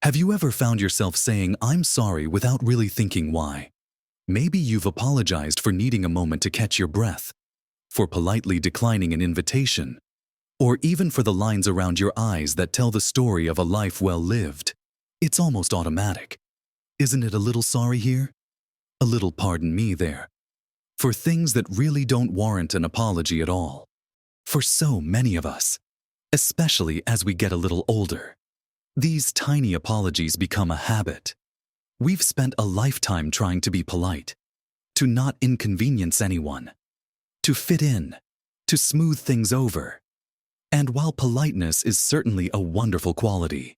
Have you ever found yourself saying, "I'm sorry," without really thinking why? Maybe you've apologized for needing a moment to catch your breath, for politely declining an invitation, or even for the lines around your eyes that tell the story of a life well lived. It's almost automatic. Isn't it a little sorry here? A little pardon me there. For things that really don't warrant an apology at all. For so many of us, especially as we get a little older, these tiny apologies become a habit. We've spent a lifetime trying to be polite, to not inconvenience anyone, to fit in, to smooth things over. And while politeness is certainly a wonderful quality,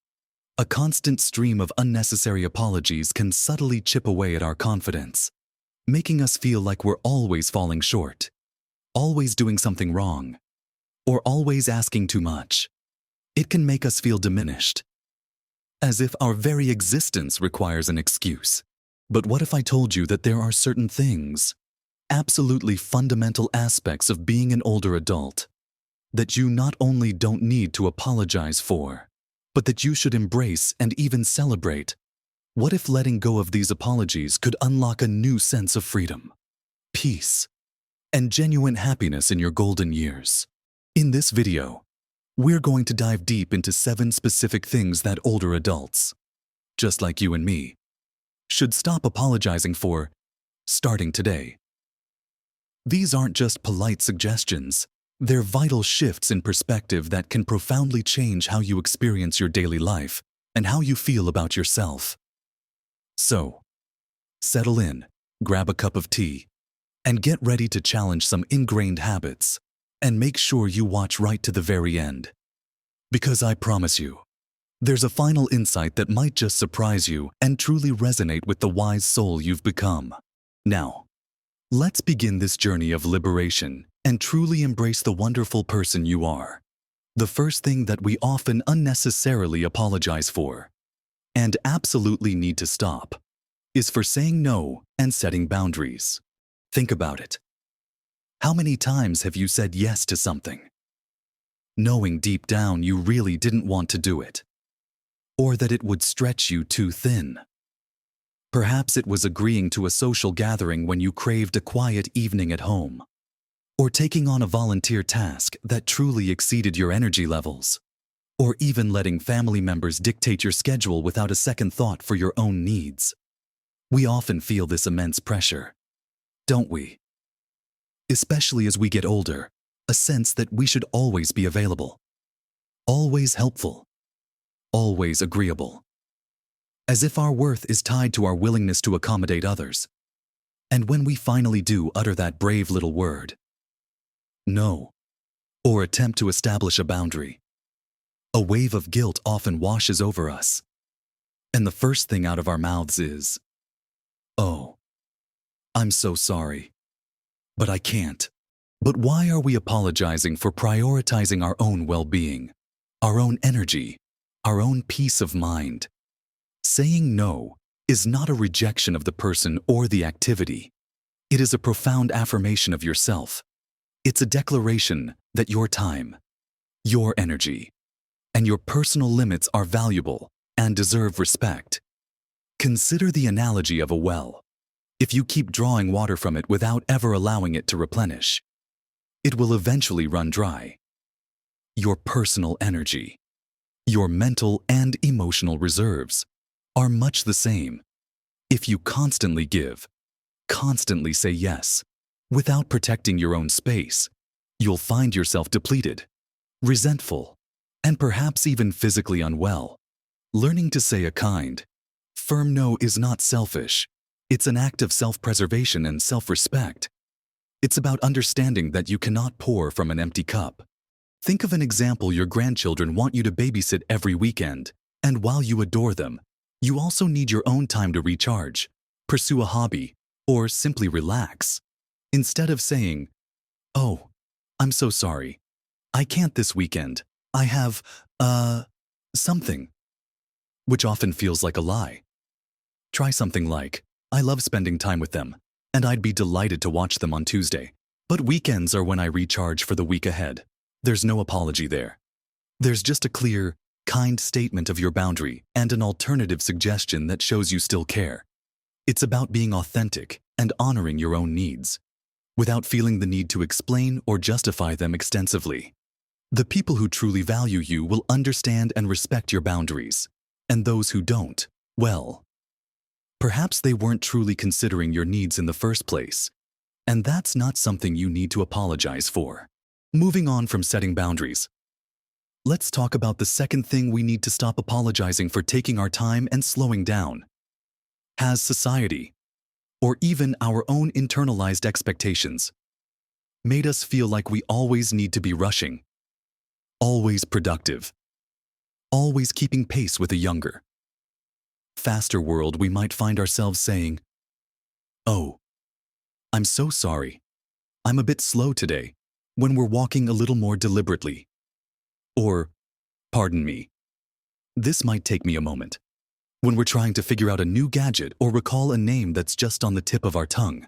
a constant stream of unnecessary apologies can subtly chip away at our confidence, making us feel like we're always falling short, always doing something wrong, or always asking too much. It can make us feel diminished, as if our very existence requires an excuse. But what if I told you that there are certain things, absolutely fundamental aspects of being an older adult, that you not only don't need to apologize for, but that you should embrace and even celebrate? What if letting go of these apologies could unlock a new sense of freedom, peace, and genuine happiness in your golden years? In this video, we're going to dive deep into 7 specific things that older adults, just like you and me, should stop apologizing for, starting today. These aren't just polite suggestions. They're vital shifts in perspective that can profoundly change how you experience your daily life and how you feel about yourself. So, settle in, grab a cup of tea, and get ready to challenge some ingrained habits. And make sure you watch right to the very end. Because I promise you, there's a final insight that might just surprise you and truly resonate with the wise soul you've become. Now, let's begin this journey of liberation and truly embrace the wonderful person you are. The first thing that we often unnecessarily apologize for, and absolutely need to stop, is for saying no and setting boundaries. Think about it. How many times have you said yes to something, knowing deep down you really didn't want to do it, or that it would stretch you too thin? Perhaps it was agreeing to a social gathering when you craved a quiet evening at home, or taking on a volunteer task that truly exceeded your energy levels, or even letting family members dictate your schedule without a second thought for your own needs. We often feel this immense pressure, don't we? Especially as we get older, a sense that we should always be available, always helpful, always agreeable, as if our worth is tied to our willingness to accommodate others. And when we finally do utter that brave little word, no, or attempt to establish a boundary, a wave of guilt often washes over us, and the first thing out of our mouths is, "Oh, I'm so sorry. But I can't." But why are we apologizing for prioritizing our own well-being, our own energy, our own peace of mind? Saying no is not a rejection of the person or the activity. It is a profound affirmation of yourself. It's a declaration that your time, your energy, and your personal limits are valuable and deserve respect. Consider the analogy of a well. If you keep drawing water from it without ever allowing it to replenish, it will eventually run dry. Your personal energy, your mental and emotional reserves are much the same. If you constantly give, constantly say yes, without protecting your own space, you'll find yourself depleted, resentful, and perhaps even physically unwell. Learning to say a kind, firm no is not selfish. It's an act of self-preservation and self-respect. It's about understanding that you cannot pour from an empty cup. Think of an example: your grandchildren want you to babysit every weekend, and while you adore them, you also need your own time to recharge, pursue a hobby, or simply relax. Instead of saying, "Oh, I'm so sorry. I can't this weekend. I have, something," which often feels like a lie. Try something like, "I love spending time with them, and I'd be delighted to watch them on Tuesday. But weekends are when I recharge for the week ahead." There's no apology there. There's just a clear, kind statement of your boundary and an alternative suggestion that shows you still care. It's about being authentic and honoring your own needs, without feeling the need to explain or justify them extensively. The people who truly value you will understand and respect your boundaries, and those who don't, well, perhaps they weren't truly considering your needs in the first place, and that's not something you need to apologize for. Moving on from setting boundaries, let's talk about the second thing we need to stop apologizing for: taking our time and slowing down. Has society, or even our own internalized expectations, made us feel like we always need to be rushing, always productive, always keeping pace with a younger, faster world? We might find ourselves saying, "Oh, I'm so sorry. I'm a bit slow today," when we're walking a little more deliberately. Or, "Pardon me, this might take me a moment," when we're trying to figure out a new gadget or recall a name that's just on the tip of our tongue.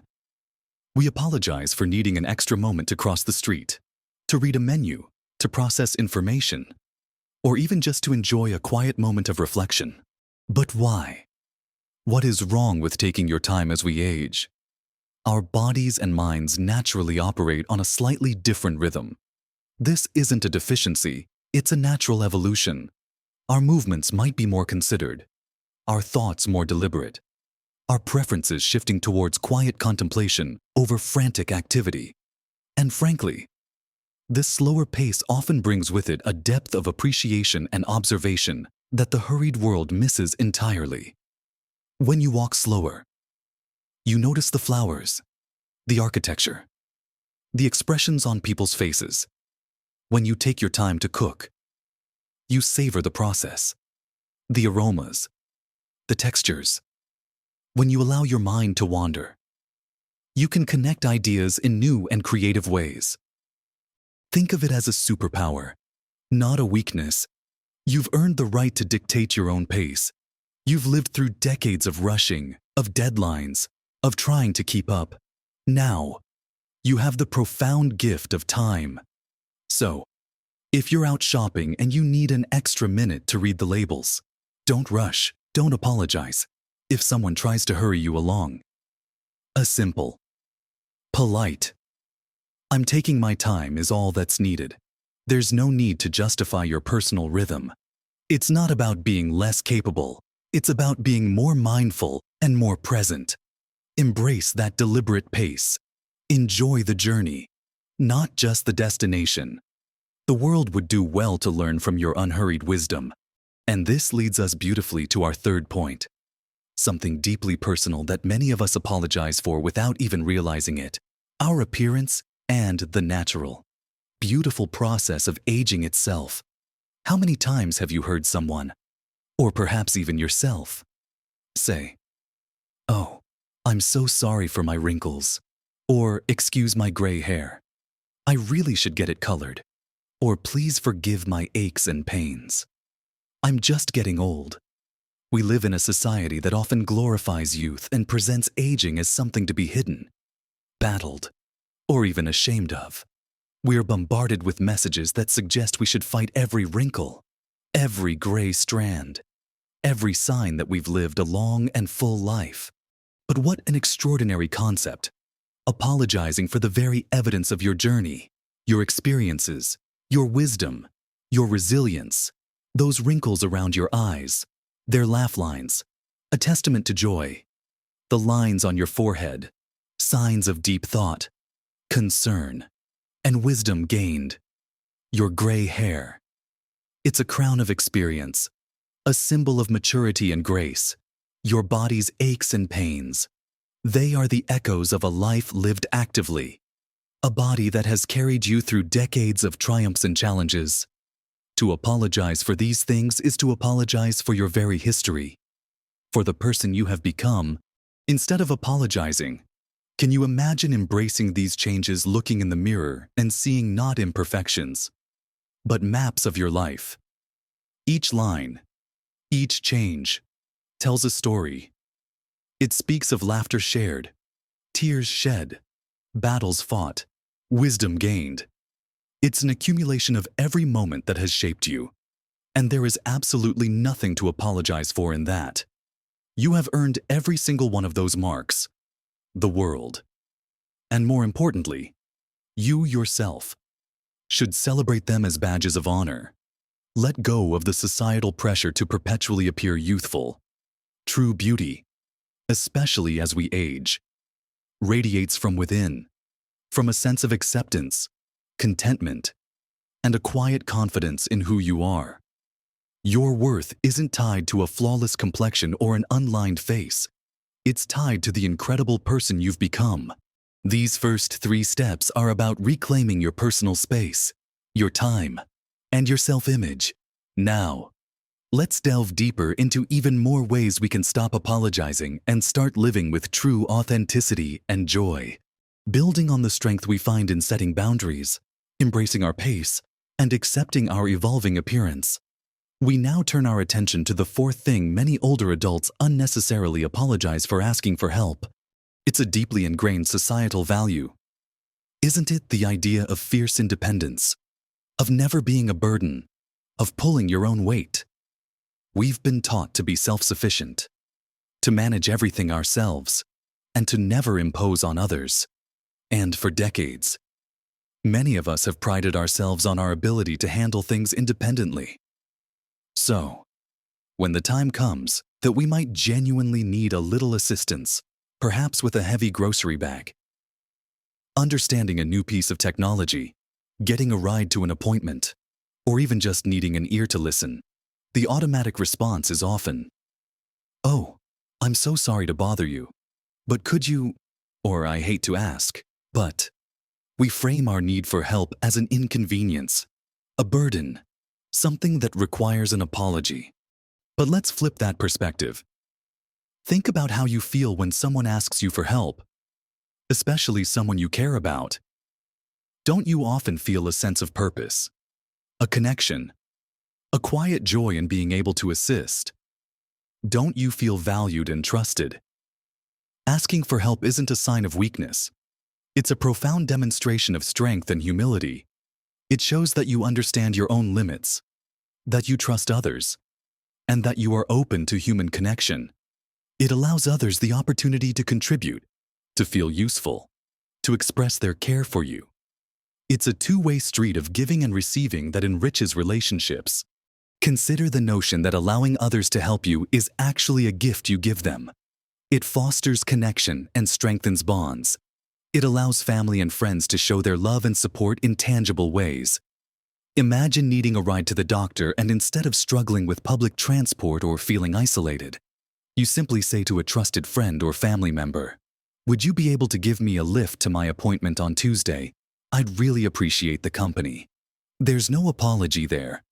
We apologize for needing an extra moment to cross the street, to read a menu, to process information, or even just to enjoy a quiet moment of reflection. But why? What is wrong with taking your time as we age? Our bodies and minds naturally operate on a slightly different rhythm. This isn't a deficiency, it's a natural evolution. Our movements might be more considered, our thoughts more deliberate, our preferences shifting towards quiet contemplation over frantic activity. And frankly, this slower pace often brings with it a depth of appreciation and observation that the hurried world misses entirely. When you walk slower, you notice the flowers, the architecture, the expressions on people's faces. When you take your time to cook, you savor the process, the aromas, the textures. When you allow your mind to wander, you can connect ideas in new and creative ways. Think of it as a superpower, not a weakness. You've earned the right to dictate your own pace. You've lived through decades of rushing, of deadlines, of trying to keep up. Now, you have the profound gift of time. So, if you're out shopping and you need an extra minute to read the labels, don't rush, don't apologize if someone tries to hurry you along. A simple, polite, "I'm taking my time" is all that's needed. There's no need to justify your personal rhythm. It's not about being less capable. It's about being more mindful and more present. Embrace that deliberate pace. Enjoy the journey, not just the destination. The world would do well to learn from your unhurried wisdom. And this leads us beautifully to our third point, something deeply personal that many of us apologize for without even realizing it: our appearance and the natural, beautiful process of aging itself. How many times have you heard someone, or perhaps even yourself, say, "Oh, I'm so sorry for my wrinkles," or "Excuse my gray hair. I really should get it colored," or "Please forgive my aches and pains. I'm just getting old." We live in a society that often glorifies youth and presents aging as something to be hidden, battled, or even ashamed of. We are bombarded with messages that suggest we should fight every wrinkle, every gray strand, every sign that we've lived a long and full life. But what an extraordinary concept, apologizing for the very evidence of your journey, your experiences, your wisdom, your resilience, those wrinkles around your eyes, their laugh lines, a testament to joy, the lines on your forehead, signs of deep thought, concern, and wisdom gained, your gray hair. It's a crown of experience, a symbol of maturity and grace. Your body's aches and pains, they are the echoes of a life lived actively, a body that has carried you through decades of triumphs and challenges. To apologize for these things is to apologize for your very history, for the person you have become. Instead of apologizing, can you imagine embracing these changes, looking in the mirror and seeing not imperfections, but maps of your life? Each line, each change, tells a story. It speaks of laughter shared, tears shed, battles fought, wisdom gained. It's an accumulation of every moment that has shaped you. And there is absolutely nothing to apologize for in that. You have earned every single one of those marks. The world, and more importantly, you yourself, should celebrate them as badges of honor. Let go of the societal pressure to perpetually appear youthful. True beauty, especially as we age, radiates from within, from a sense of acceptance, contentment, and a quiet confidence in who you are. Your worth isn't tied to a flawless complexion or an unlined face. It's tied to the incredible person you've become. These first 3 steps are about reclaiming your personal space, your time, and your self-image. Now, let's delve deeper into even more ways we can stop apologizing and start living with true authenticity and joy. Building on the strength we find in setting boundaries, embracing our pace, and accepting our evolving appearance, we now turn our attention to the 4th thing many older adults unnecessarily apologize for: asking for help. It's a deeply ingrained societal value. Isn't it the idea of fierce independence, of never being a burden, of pulling your own weight? We've been taught to be self-sufficient, to manage everything ourselves, and to never impose on others. And for decades, many of us have prided ourselves on our ability to handle things independently. So, when the time comes that we might genuinely need a little assistance, perhaps with a heavy grocery bag, understanding a new piece of technology, getting a ride to an appointment, or even just needing an ear to listen, the automatic response is often, "Oh, I'm so sorry to bother you, but could you," or "I hate to ask, but." We frame our need for help as an inconvenience, a burden, something that requires an apology. But let's flip that perspective. Think about how you feel when someone asks you for help, especially someone you care about. Don't you often feel a sense of purpose, a connection, a quiet joy in being able to assist? Don't you feel valued and trusted? Asking for help isn't a sign of weakness. It's a profound demonstration of strength and humility. It shows that you understand your own limits, that you trust others, and that you are open to human connection. It allows others the opportunity to contribute, to feel useful, to express their care for you. It's a two-way street of giving and receiving that enriches relationships. Consider the notion that allowing others to help you is actually a gift you give them. It fosters connection and strengthens bonds. It allows family and friends to show their love and support in tangible ways. Imagine needing a ride to the doctor, and instead of struggling with public transport or feeling isolated, you simply say to a trusted friend or family member, "Would you be able to give me a lift to my appointment on Tuesday? I'd really appreciate the company." There's no apology there.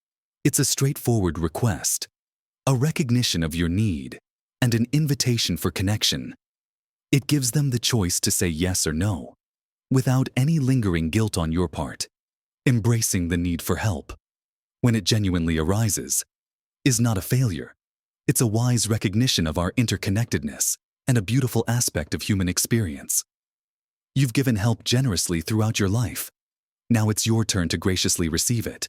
It's a straightforward request, a recognition of your need, and an invitation for connection. It gives them the choice to say yes or no, without any lingering guilt on your part. Embracing the need for help, when it genuinely arises, is not a failure. It's a wise recognition of our interconnectedness and a beautiful aspect of human experience. You've given help generously throughout your life. Now it's your turn to graciously receive it.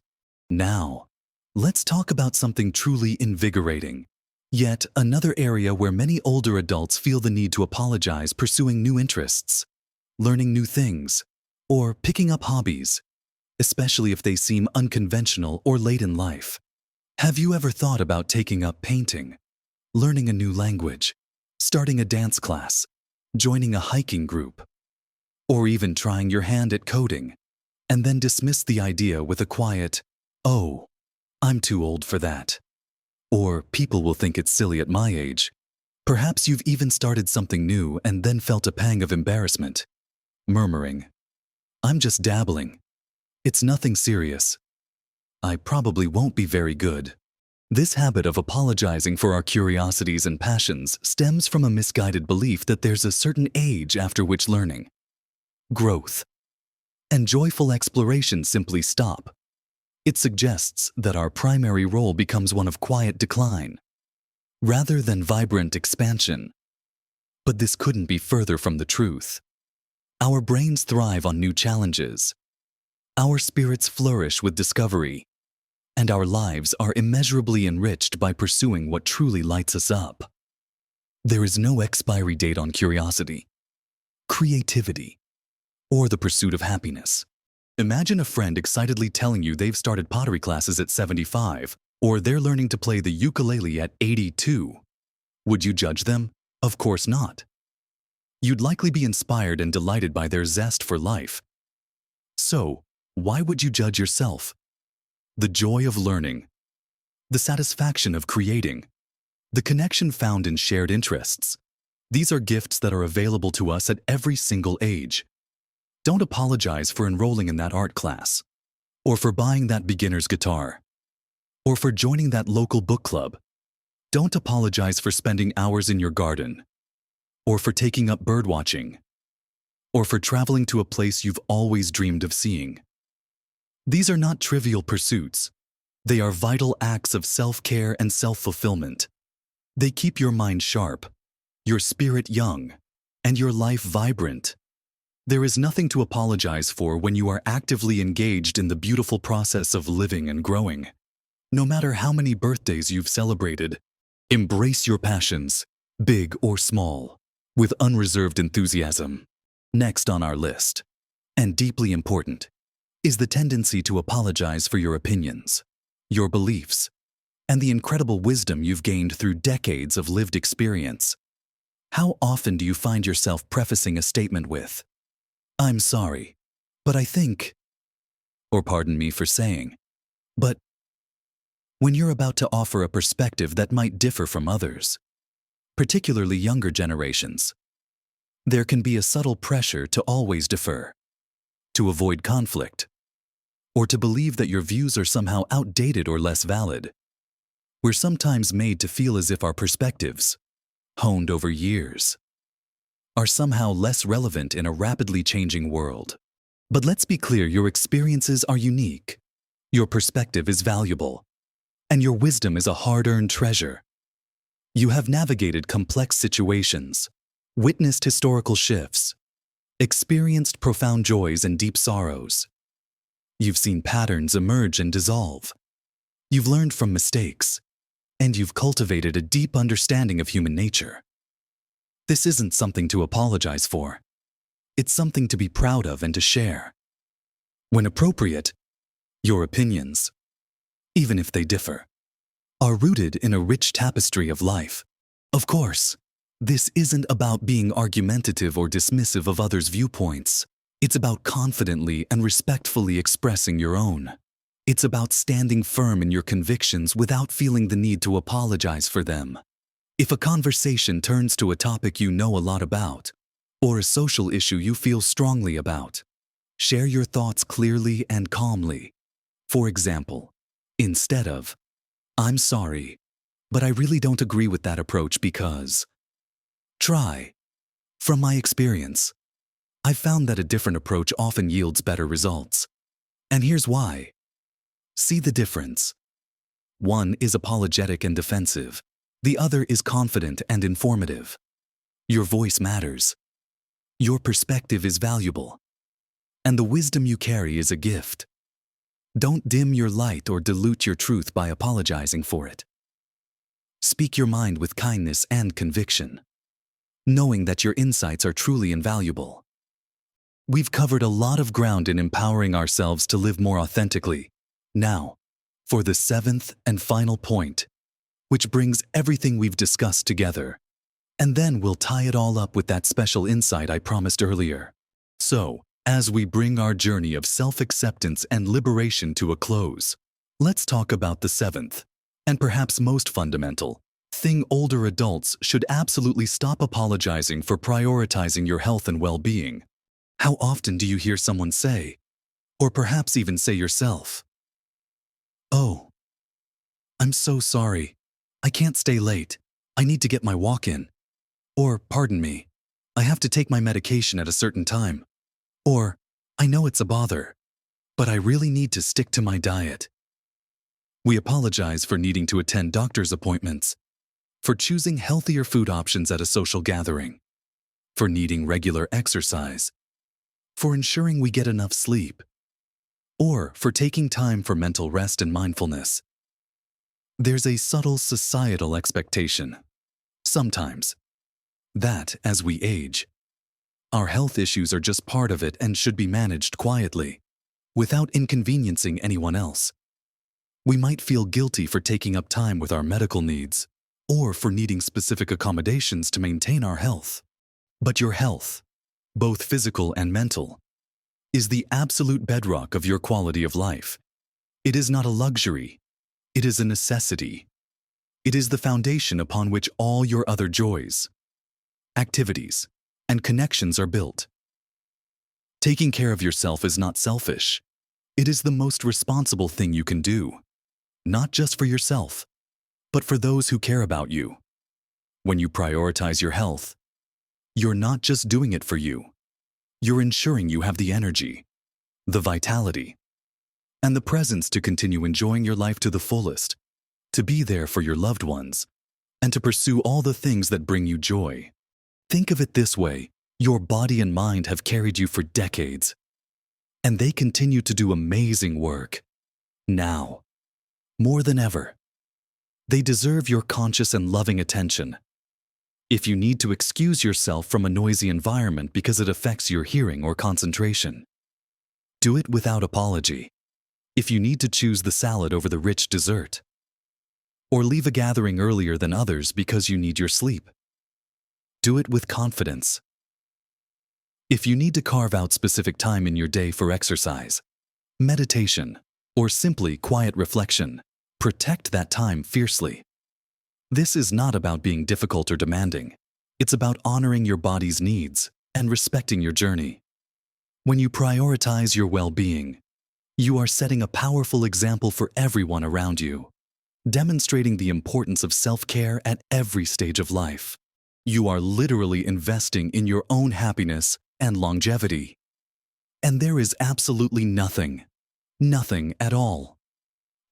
Now, let's talk about something truly invigorating. Yet another area where many older adults feel the need to apologize: pursuing new interests, learning new things, or picking up hobbies, especially if they seem unconventional or late in life. Have you ever thought about taking up painting, learning a new language, starting a dance class, joining a hiking group, or even trying your hand at coding, and then dismiss the idea with a quiet, "Oh, I'm too old for that," or "People will think it's silly at my age"? Perhaps you've even started something new and then felt a pang of embarrassment, murmuring, "I'm just dabbling. It's nothing serious. I probably won't be very good." This habit of apologizing for our curiosities and passions stems from a misguided belief that there's a certain age after which learning, growth, and joyful exploration simply stop. It suggests that our primary role becomes one of quiet decline, rather than vibrant expansion. But this couldn't be further from the truth. Our brains thrive on new challenges. Our spirits flourish with discovery. and our lives are immeasurably enriched by pursuing what truly lights us up. There is no expiry date on curiosity, creativity, or the pursuit of happiness. Imagine a friend excitedly telling you they've started pottery classes at 75, or they're learning to play the ukulele at 82. Would you judge them? Of course not. You'd likely be inspired and delighted by their zest for life. So, why would you judge yourself? The joy of learning, the satisfaction of creating, the connection found in shared interests. These are gifts that are available to us at every single age. Don't apologize for enrolling in that art class, or for buying that beginner's guitar, or for joining that local book club. Don't apologize for spending hours in your garden, or for taking up birdwatching, or for traveling to a place you've always dreamed of seeing. These are not trivial pursuits. They are vital acts of self-care and self-fulfillment. They keep your mind sharp, your spirit young, and your life vibrant. There is nothing to apologize for when you are actively engaged in the beautiful process of living and growing. No matter how many birthdays you've celebrated, embrace your passions, big or small, with unreserved enthusiasm. Next on our list, and deeply important, is the tendency to apologize for your opinions, your beliefs, and the incredible wisdom you've gained through decades of lived experience. How often do you find yourself prefacing a statement with, "I'm sorry, but I think," or pardon me for saying, "but," when you're about to offer a perspective that might differ from others, particularly younger generations? There can be a subtle pressure to always defer, to avoid conflict, or to believe that your views are somehow outdated or less valid. We're sometimes made to feel as if our perspectives, honed over years, are somehow less relevant in a rapidly changing world. But let's be clear, your experiences are unique, your perspective is valuable, and your wisdom is a hard-earned treasure. You have navigated complex situations, witnessed historical shifts, experienced profound joys and deep sorrows. You've seen patterns emerge and dissolve. You've learned from mistakes, and you've cultivated a deep understanding of human nature. This isn't something to apologize for. It's something to be proud of and to share. When appropriate, your opinions, even if they differ, are rooted in a rich tapestry of life. Of course, this isn't about being argumentative or dismissive of others' viewpoints. It's about confidently and respectfully expressing your own. It's about standing firm in your convictions without feeling the need to apologize for them. If a conversation turns to a topic you know a lot about, or a social issue you feel strongly about, share your thoughts clearly and calmly. For example, instead of, "I'm sorry, but I really don't agree with that approach because," try, "From my experience, I've found that a different approach often yields better results. And here's why." See the difference. One is apologetic and defensive. The other is confident and informative. Your voice matters. Your perspective is valuable. And the wisdom you carry is a gift. Don't dim your light or dilute your truth by apologizing for it. Speak your mind with kindness and conviction, knowing that your insights are truly invaluable. We've covered a lot of ground in empowering ourselves to live more authentically. Now, for the seventh and final point, which brings everything we've discussed together, and then we'll tie it all up with that special insight I promised earlier. So, as we bring our journey of self-acceptance and liberation to a close, let's talk about the seventh, and perhaps most fundamental, thing older adults should absolutely stop apologizing for: prioritizing your health and well-being. How often do you hear someone say, or perhaps even say yourself, "Oh, I'm so sorry. I can't stay late. I need to get my walk in." Or, "Pardon me, I have to take my medication at a certain time." Or, "I know it's a bother, but I really need to stick to my diet." We apologize for needing to attend doctor's appointments, for choosing healthier food options at a social gathering, for needing regular exercise, for ensuring we get enough sleep, or for taking time for mental rest and mindfulness. There's a subtle societal expectation, sometimes, that as we age, our health issues are just part of it and should be managed quietly, without inconveniencing anyone else. We might feel guilty for taking up time with our medical needs, or for needing specific accommodations to maintain our health. But your health, both physical and mental, is the absolute bedrock of your quality of life. It is not a luxury. It is a necessity. It is the foundation upon which all your other joys, activities, and connections are built. Taking care of yourself is not selfish. It is the most responsible thing you can do, not just for yourself, but for those who care about you. When you prioritize your health, you're not just doing it for you. You're ensuring you have the energy, the vitality, and the presence to continue enjoying your life to the fullest, to be there for your loved ones, and to pursue all the things that bring you joy. Think of it this way: your body and mind have carried you for decades, and they continue to do amazing work. Now, more than ever, they deserve your conscious and loving attention. If you need to excuse yourself from a noisy environment because it affects your hearing or concentration, do it without apology. If you need to choose the salad over the rich dessert, or leave a gathering earlier than others because you need your sleep, do it with confidence. If you need to carve out specific time in your day for exercise, meditation, or simply quiet reflection, protect that time fiercely. This is not about being difficult or demanding. It's about honoring your body's needs and respecting your journey. When you prioritize your well-being, you are setting a powerful example for everyone around you, demonstrating the importance of self-care at every stage of life. You are literally investing in your own happiness and longevity. And there is absolutely nothing at all,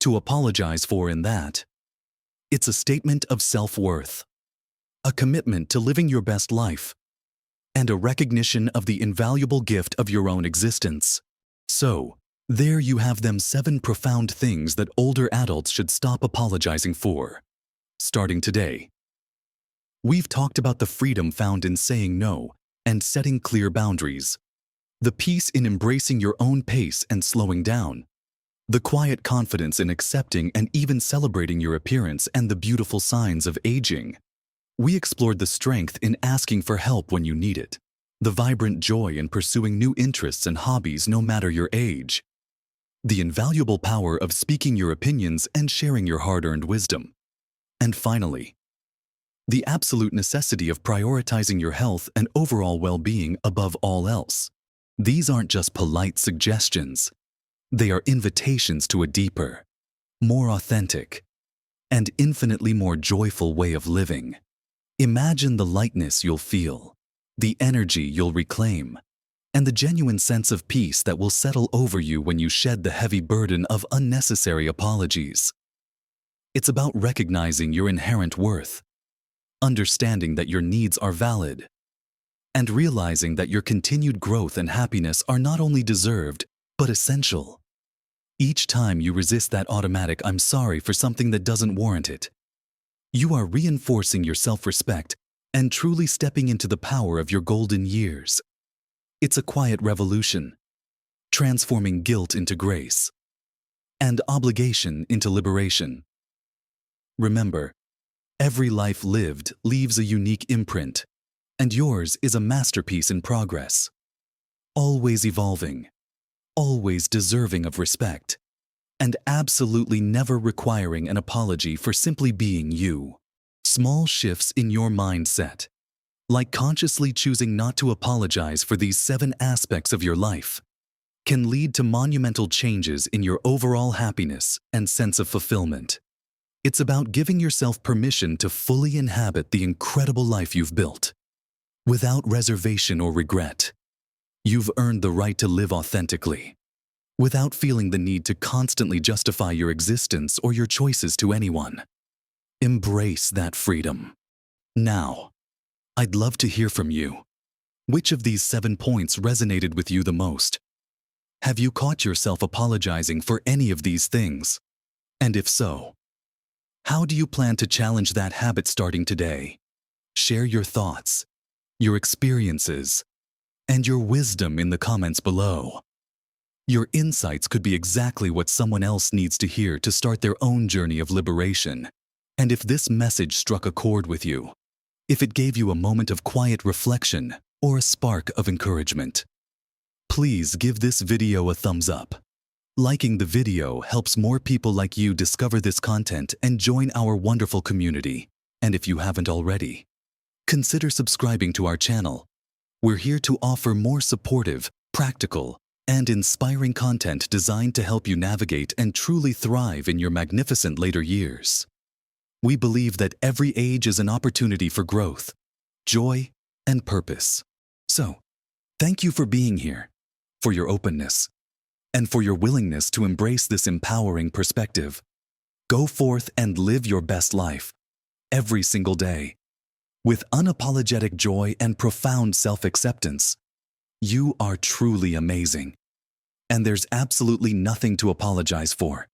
to apologize for in that. It's a statement of self-worth, a commitment to living your best life, and a recognition of the invaluable gift of your own existence. So, there you have them 7 profound things that older adults should stop apologizing for, starting today. We've talked about the freedom found in saying no and setting clear boundaries, the peace in embracing your own pace and slowing down, the quiet confidence in accepting and even celebrating your appearance and the beautiful signs of aging. We explored the strength in asking for help when you need it, the vibrant joy in pursuing new interests and hobbies no matter your age, the invaluable power of speaking your opinions and sharing your hard-earned wisdom, and finally, the absolute necessity of prioritizing your health and overall well-being above all else. These aren't just polite suggestions. They are invitations to a deeper, more authentic, and infinitely more joyful way of living. Imagine the lightness you'll feel, the energy you'll reclaim, and the genuine sense of peace that will settle over you when you shed the heavy burden of unnecessary apologies. It's about recognizing your inherent worth, understanding that your needs are valid, and realizing that your continued growth and happiness are not only deserved, but essential. Each time you resist that automatic "I'm sorry" for something that doesn't warrant it, you are reinforcing your self-respect and truly stepping into the power of your golden years. It's a quiet revolution, transforming guilt into grace and obligation into liberation. Remember, every life lived leaves a unique imprint, and yours is a masterpiece in progress, always evolving, always deserving of respect, and absolutely never requiring an apology for simply being you. Small shifts in your mindset, like consciously choosing not to apologize for these 7 aspects of your life, can lead to monumental changes in your overall happiness and sense of fulfillment. It's about giving yourself permission to fully inhabit the incredible life you've built, without reservation or regret. You've earned the right to live authentically, without feeling the need to constantly justify your existence or your choices to anyone. Embrace that freedom. Now, I'd love to hear from you. Which of these 7 points resonated with you the most? Have you caught yourself apologizing for any of these things? And if so, how do you plan to challenge that habit starting today? Share your thoughts, your experiences, and your wisdom in the comments below. Your insights could be exactly what someone else needs to hear to start their own journey of liberation. And if this message struck a chord with you, if it gave you a moment of quiet reflection or a spark of encouragement, please give this video a thumbs up. Liking the video helps more people like you discover this content and join our wonderful community. And if you haven't already, consider subscribing to our channel. We're here to offer more supportive, practical, and inspiring content designed to help you navigate and truly thrive in your magnificent later years. We believe that every age is an opportunity for growth, joy, and purpose. So, thank you for being here, for your openness, and for your willingness to embrace this empowering perspective. Go forth and live your best life, every single day, with unapologetic joy and profound self-acceptance. You are truly amazing, and there's absolutely nothing to apologize for.